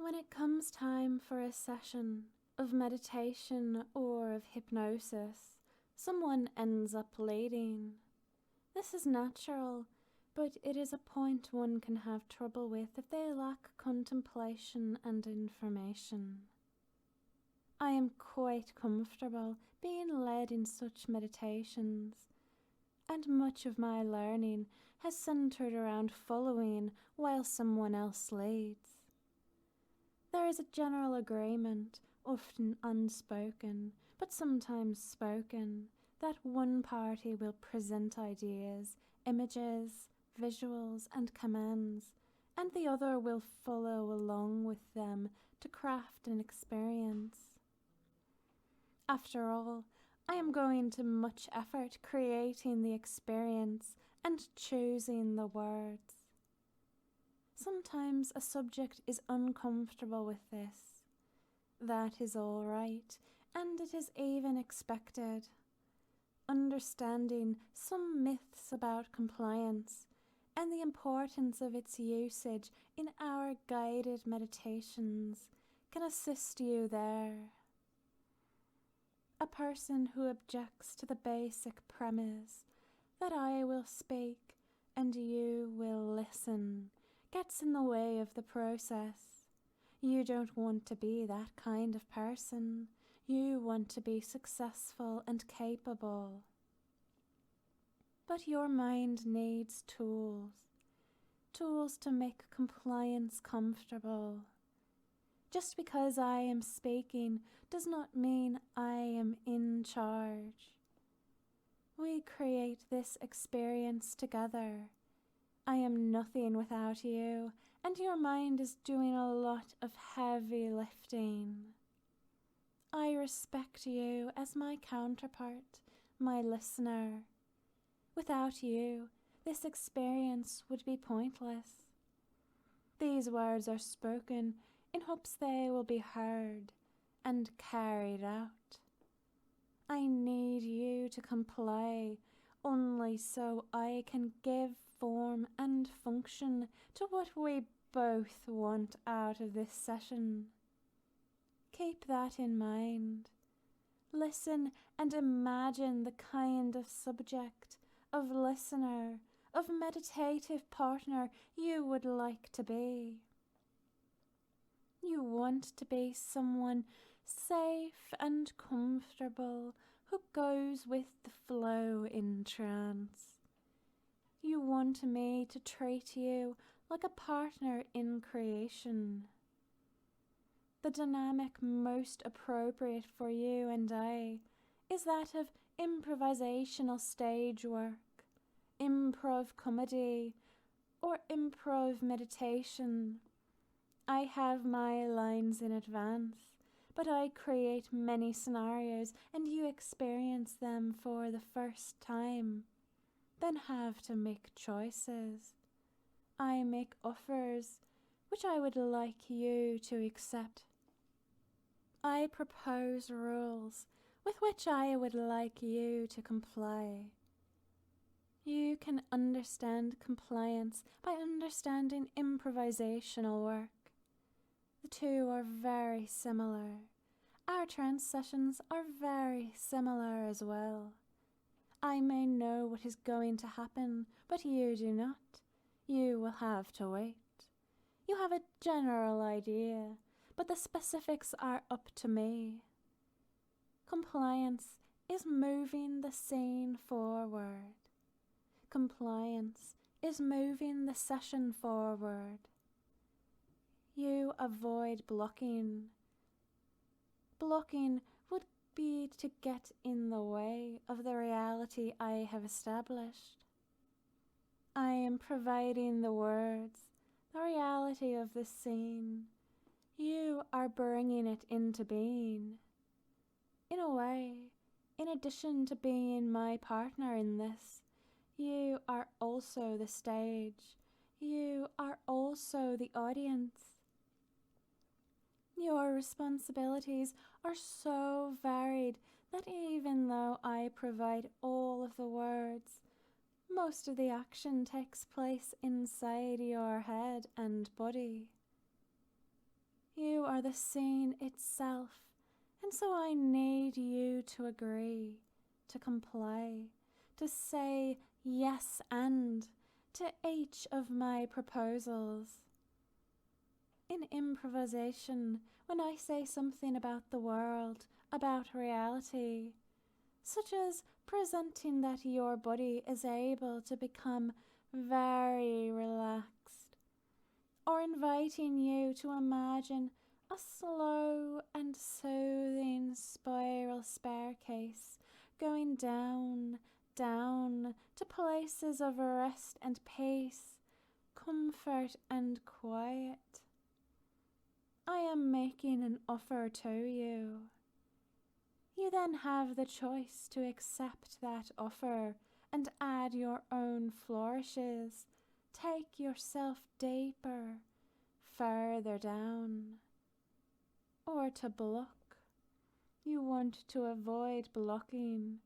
When it comes time for a session of meditation or of hypnosis, someone ends up leading. This is natural, but it is a point one can have trouble with if they lack contemplation and information. I am quite comfortable being led in such meditations, and much of my learning has centered around following while someone else leads. There is a general agreement, often unspoken, but sometimes spoken, that one party will present ideas, images, visuals, and commands, and the other will follow along with them to craft an experience. After all, I am going to much effort creating the experience and choosing the words. Sometimes a subject is uncomfortable with this. That is all right, and it is even expected. Understanding some myths about compliance and the importance of its usage in our guided meditations can assist you there. A person who objects to the basic premise that I will speak and you will listen gets in the way of the process. You don't want to be that kind of person. You want to be successful and capable. But your mind needs tools. Tools to make compliance comfortable. Just because I am speaking does not mean I am in charge. We create this experience together. I am nothing without you, and your mind is doing a lot of heavy lifting. I respect you as my counterpart, my listener. Without you, this experience would be pointless. These words are spoken in hopes they will be heard and carried out. I need you to comply, only so I can give form and function to what we both want out of this session. Keep that in mind. Listen and imagine the kind of subject, of listener, of meditative partner you would like to be. You want to be someone safe and comfortable who goes with the flow in trance. You want me to treat you like a partner in creation. The dynamic most appropriate for you and I is that of improvisational stage work, improv comedy, or improv meditation. I have my lines in advance, but I create many scenarios and you experience them for the first time, then have to make choices. I make offers which I would like you to accept. I propose rules with which I would like you to comply. You can understand compliance by understanding improvisational work. The two are very similar. Our trance sessions are very similar as well. I may know what is going to happen, but you do not. You will have to wait. You have a general idea, but the specifics are up to me. Compliance is moving the scene forward. Compliance is moving the session forward. You avoid blocking. Blocking would be to get in the way of the reality I have established. I am providing the words, the reality of the scene. You are bringing it into being. In a way, in addition to being my partner in this, you are also the stage. You are also the audience. Your responsibilities are so varied that even though I provide all of the words, most of the action takes place inside your head and body. You are the scene itself, and so I need you to agree, to comply, to say yes and to each of my proposals. In improvisation, when I say something about the world, about reality, such as presenting that your body is able to become very relaxed, or inviting you to imagine a slow and soothing spiral staircase going down, down to places of rest and peace, comfort and quiet. I am making an offer to you. You then have the choice to accept that offer and add your own flourishes. Take yourself deeper, further down, or to block. You want to avoid blocking.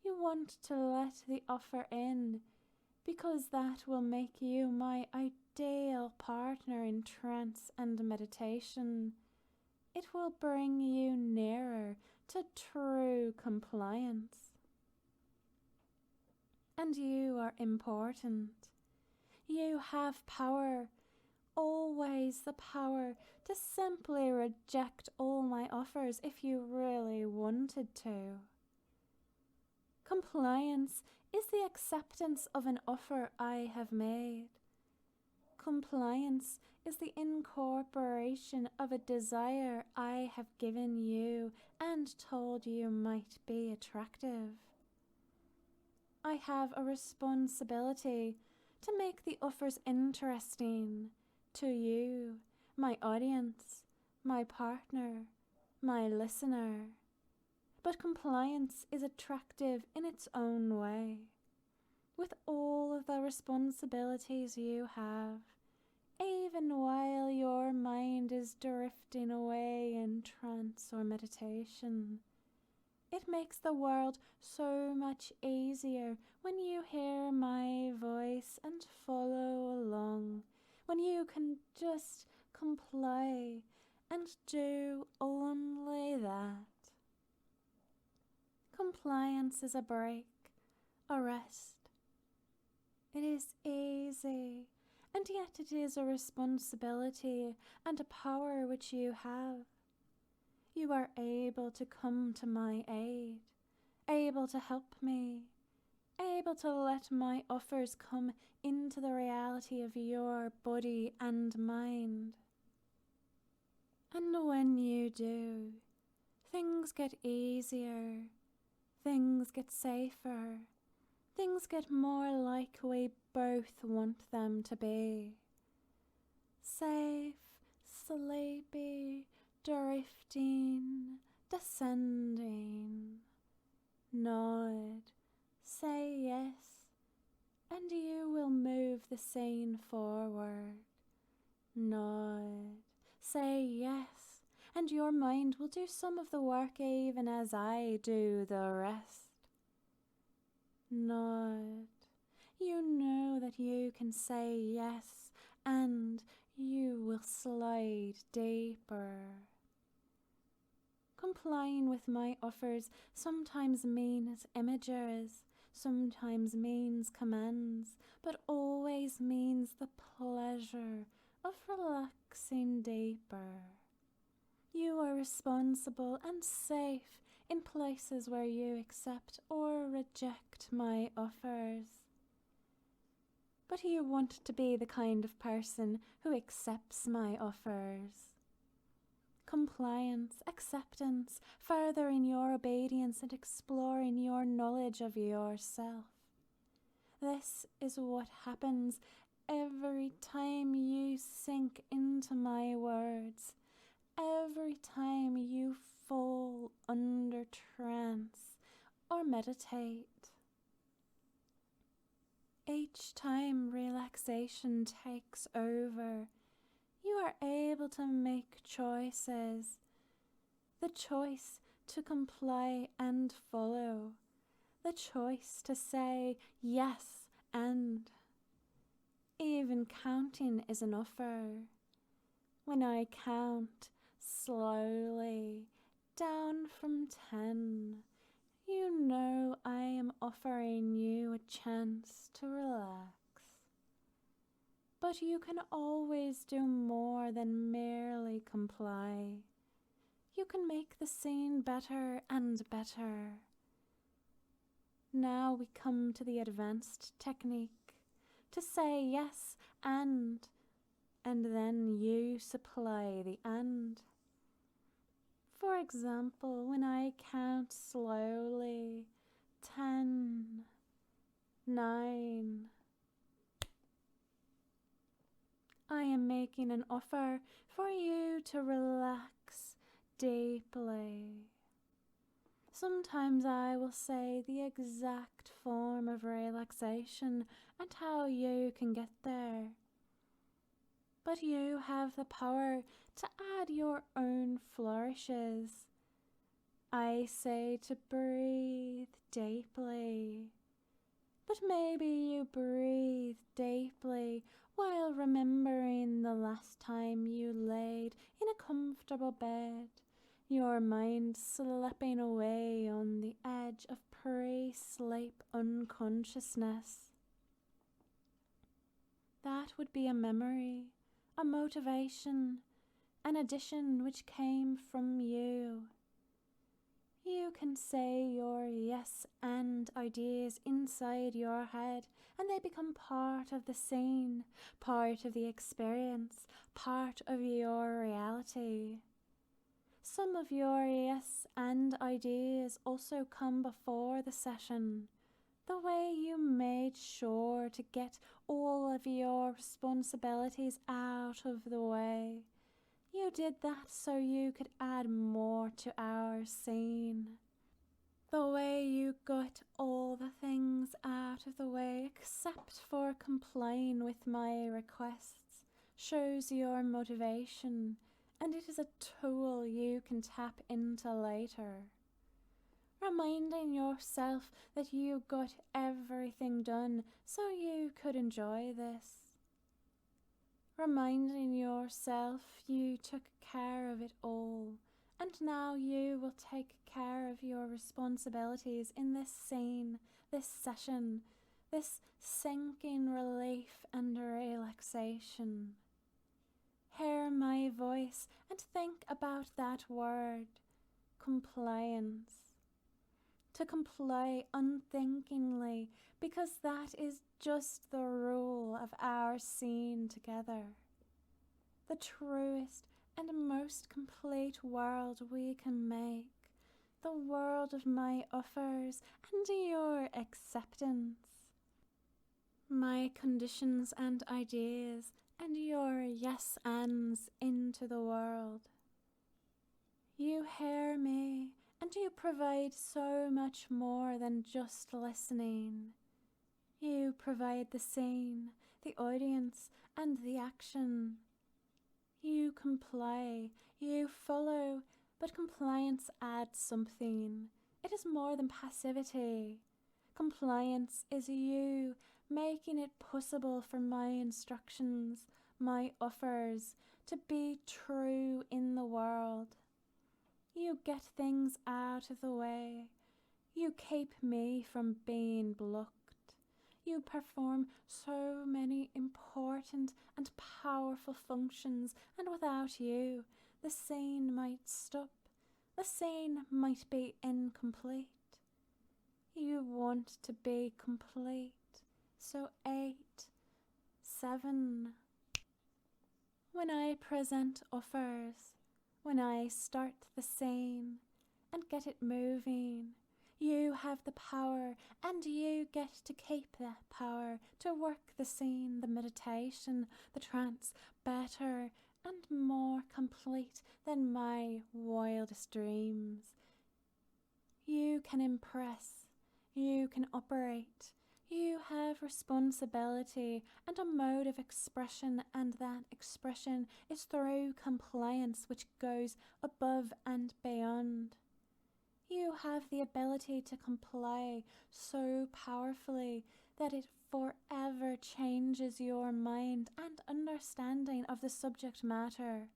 You want to let the offer in because that will make you my ideal partner in trance and meditation. It will bring you nearer to true compliance. And you are important. You have power, always the power to simply reject all my offers if you really wanted to. Compliance is the acceptance of an offer I have made. Compliance is the incorporation of a desire I have given you and told you might be attractive. I have a responsibility to make the offers interesting to you, my audience, my partner, my listener. But compliance is attractive in its own way, with all of the responsibilities you have, even while your mind is drifting away in trance or meditation. It makes the world so much easier when you hear my voice and follow along, when you can just comply and do only that. Compliance is a break, a rest. It is easy, and yet it is a responsibility and a power which you have. You are able to come to my aid, able to help me, able to let my offers come into the reality of your body and mind. And when you do, things get easier, things get safer, things get more like we both want them to be. Safe, sleepy, drifting, descending. Nod, say yes, and you will move the scene forward. Nod, say yes, and your mind will do some of the work even as I do the rest. Nod, you know that you can say yes, and you will slide deeper. Complying with my offers sometimes means images, sometimes means commands, but always means the pleasure of relaxing deeper. You are responsible and safe in places where you accept or reject my offers. But you want to be the kind of person who accepts my offers. Compliance, acceptance, furthering your obedience and exploring your knowledge of yourself. This is what happens every time you sink into my words, every time you fall under trance or meditate. Each time relaxation takes over, you are able to make choices. The choice to comply and follow. The choice to say yes and. Even counting is an offer. When I count slowly down from 10, you know I am offering you a chance to relax. But you can always do more than merely comply. You can make the scene better and better. Now we come to the advanced technique, to say yes and then you supply the and. For example, when I count slowly, 10, 9, I am making an offer for you to relax deeply. Sometimes I will say the exact form of relaxation and how you can get there. But you have the power to add your own flourishes. I say to breathe deeply, but maybe you breathe deeply while remembering the last time you laid in a comfortable bed, your mind slipping away on the edge of pre-sleep unconsciousness. That would be a memory, a motivation, an addition which came from you. You can say your yes and ideas inside your head, and they become part of the scene, part of the experience, part of your reality. Some of your yes and ideas also come before the session. The way you made sure to get all of your responsibilities out of the way. You did that so you could add more to our scene. The way you got all the things out of the way except for complying with my requests shows your motivation, and it is a tool you can tap into later. Reminding yourself that you got everything done so you could enjoy this. Reminding yourself you took care of it all, and now you will take care of your responsibilities in this scene, this session, this sinking relief and relaxation. Hear my voice and think about that word, compliance. To comply unthinkingly, because that is just the rule of our scene together. The truest and most complete world we can make, the world of my offers and your acceptance. My conditions and ideas and your yes ands into the world. You hear me, and you provide so much more than just listening. You provide the scene, the audience, and the action. You comply, you follow, but compliance adds something. It is more than passivity. Compliance is you making it possible for my instructions, my offers, to be true in the world. You get things out of the way. You keep me from being blocked. You perform so many important and powerful functions, and without you, the scene might stop. The scene might be incomplete. You want to be complete. So 8, 7. When I present offers, when I start the scene and get it moving, you have the power, and you get to keep that power to work the scene, the meditation, the trance better and more complete than my wildest dreams. You can impress, you can operate, you have responsibility and a mode of expression, and that expression is through compliance, which goes above and beyond. You have the ability to comply so powerfully that it forever changes your mind and understanding of the subject matter.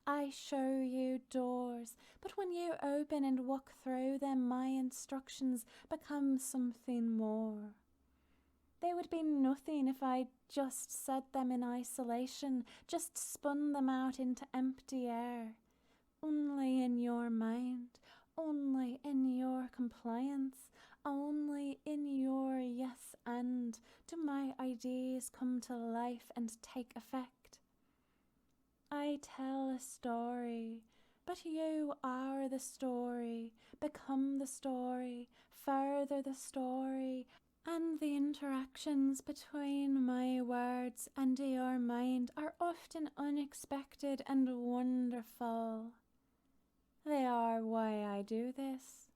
I show you doors, but when you open and walk through them, my instructions become something more. They would be nothing if I just said them in isolation, just spun them out into empty air. Only in your mind, only in your compliance, only in your yes and do my ideas come to life and take effect. I tell a story, but you are the story, become the story, further the story, and the interactions between my words and your mind are often unexpected and wonderful. They are why I do this.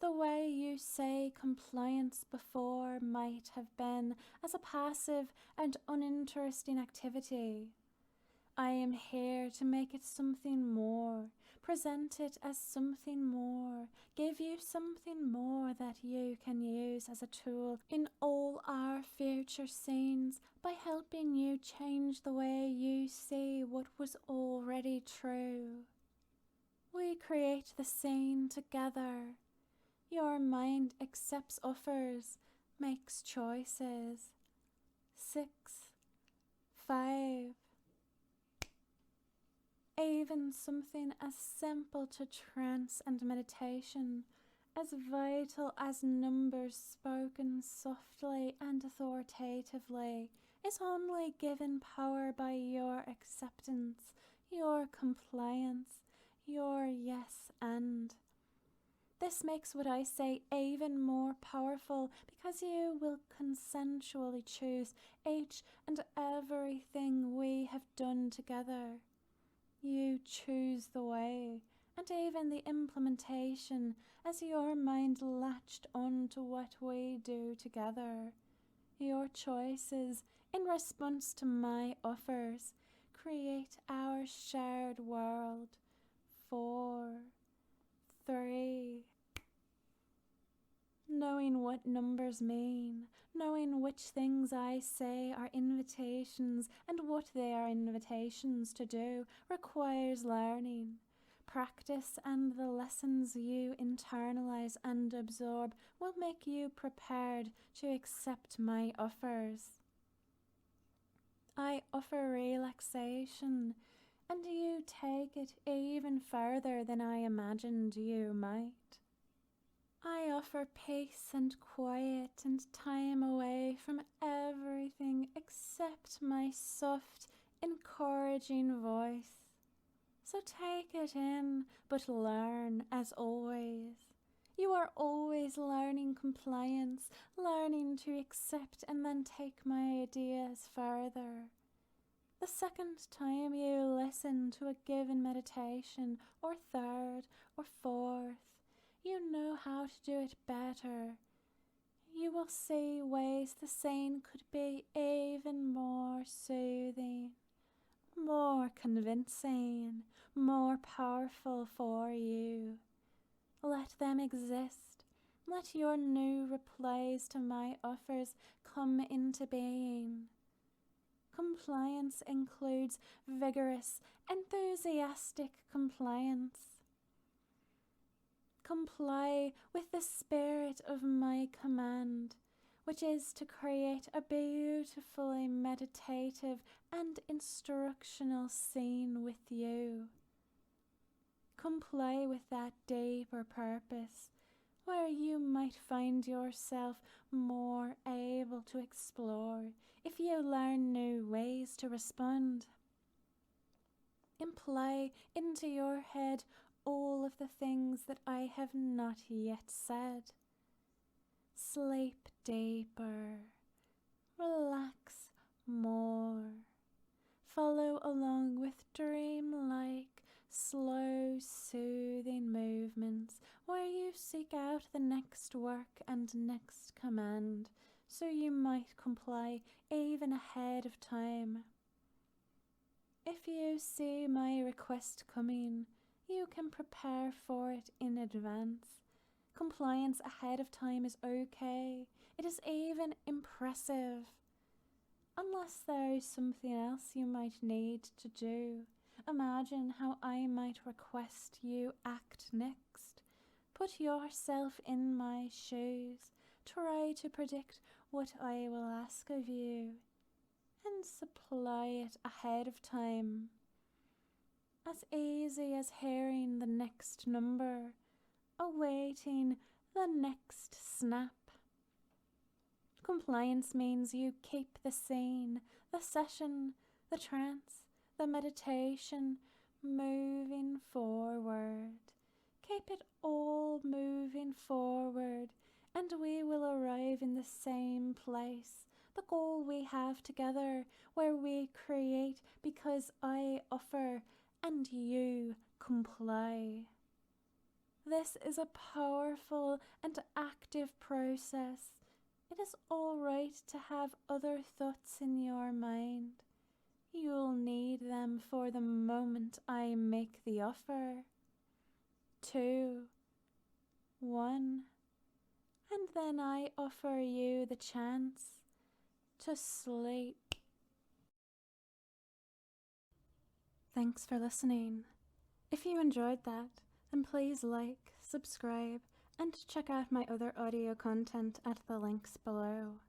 The way you say compliance before might have been as a passive and uninteresting activity. I am here to make it something more, present it as something more, give you something more that you can use as a tool in all our future scenes by helping you change the way you see what was already true. We create the scene together. Your mind accepts offers, makes choices. 6, 5. Even something as simple to trance and meditation, as vital as numbers spoken softly and authoritatively, is only given power by your acceptance, your compliance, your yes and. This makes what I say even more powerful because you will consensually choose each and everything we have done together. You choose the way and even the implementation as your mind latched on to what we do together. Your choices in response to my offers create our shared world. 4, 3. Knowing what numbers mean, knowing which things I say are invitations and what they are invitations to do requires learning. Practice and the lessons you internalize and absorb will make you prepared to accept my offers. I offer relaxation, and you take it even further than I imagined you might. I offer peace and quiet and time away from everything except my soft, encouraging voice. So take it in, but learn as always. You are always learning compliance, learning to accept and then take my ideas further. The second time you listen to a given meditation, or third, or fourth, you know how to do it better. You will see ways the scene could be even more soothing, more convincing, more powerful for you. Let them exist. Let your new replies to my offers come into being. Compliance includes vigorous, enthusiastic compliance. Comply with the spirit of my command, which is to create a beautifully meditative and instructional scene with you. Comply with that deeper purpose, where you might find yourself more able to explore if you learn new ways to respond. Imply into your head all of the things that I have not yet said. Sleep deeper. Relax more. Follow along with dreamlike, slow, soothing movements where you seek out the next work and next command, so you might comply even ahead of time. If you see my request coming, you can prepare for it in advance. Compliance ahead of time is okay. It is even impressive. Unless there is something else you might need to do, imagine how I might request you act next. Put yourself in my shoes. Try to predict what I will ask of you, and supply it ahead of time. As easy as hearing the next number, awaiting the next snap. Compliance means you keep the scene, the session, the trance, the meditation moving forward. Keep it all moving forward, and we will arrive in the same place, the goal we have together, where we create because I offer and you comply. This is a powerful and active process. It is all right to have other thoughts in your mind. You'll need them for the moment I make the offer. 2, 1, and then I offer you the chance to sleep. Thanks for listening. If you enjoyed that, then please like, subscribe, and check out my other audio content at the links below.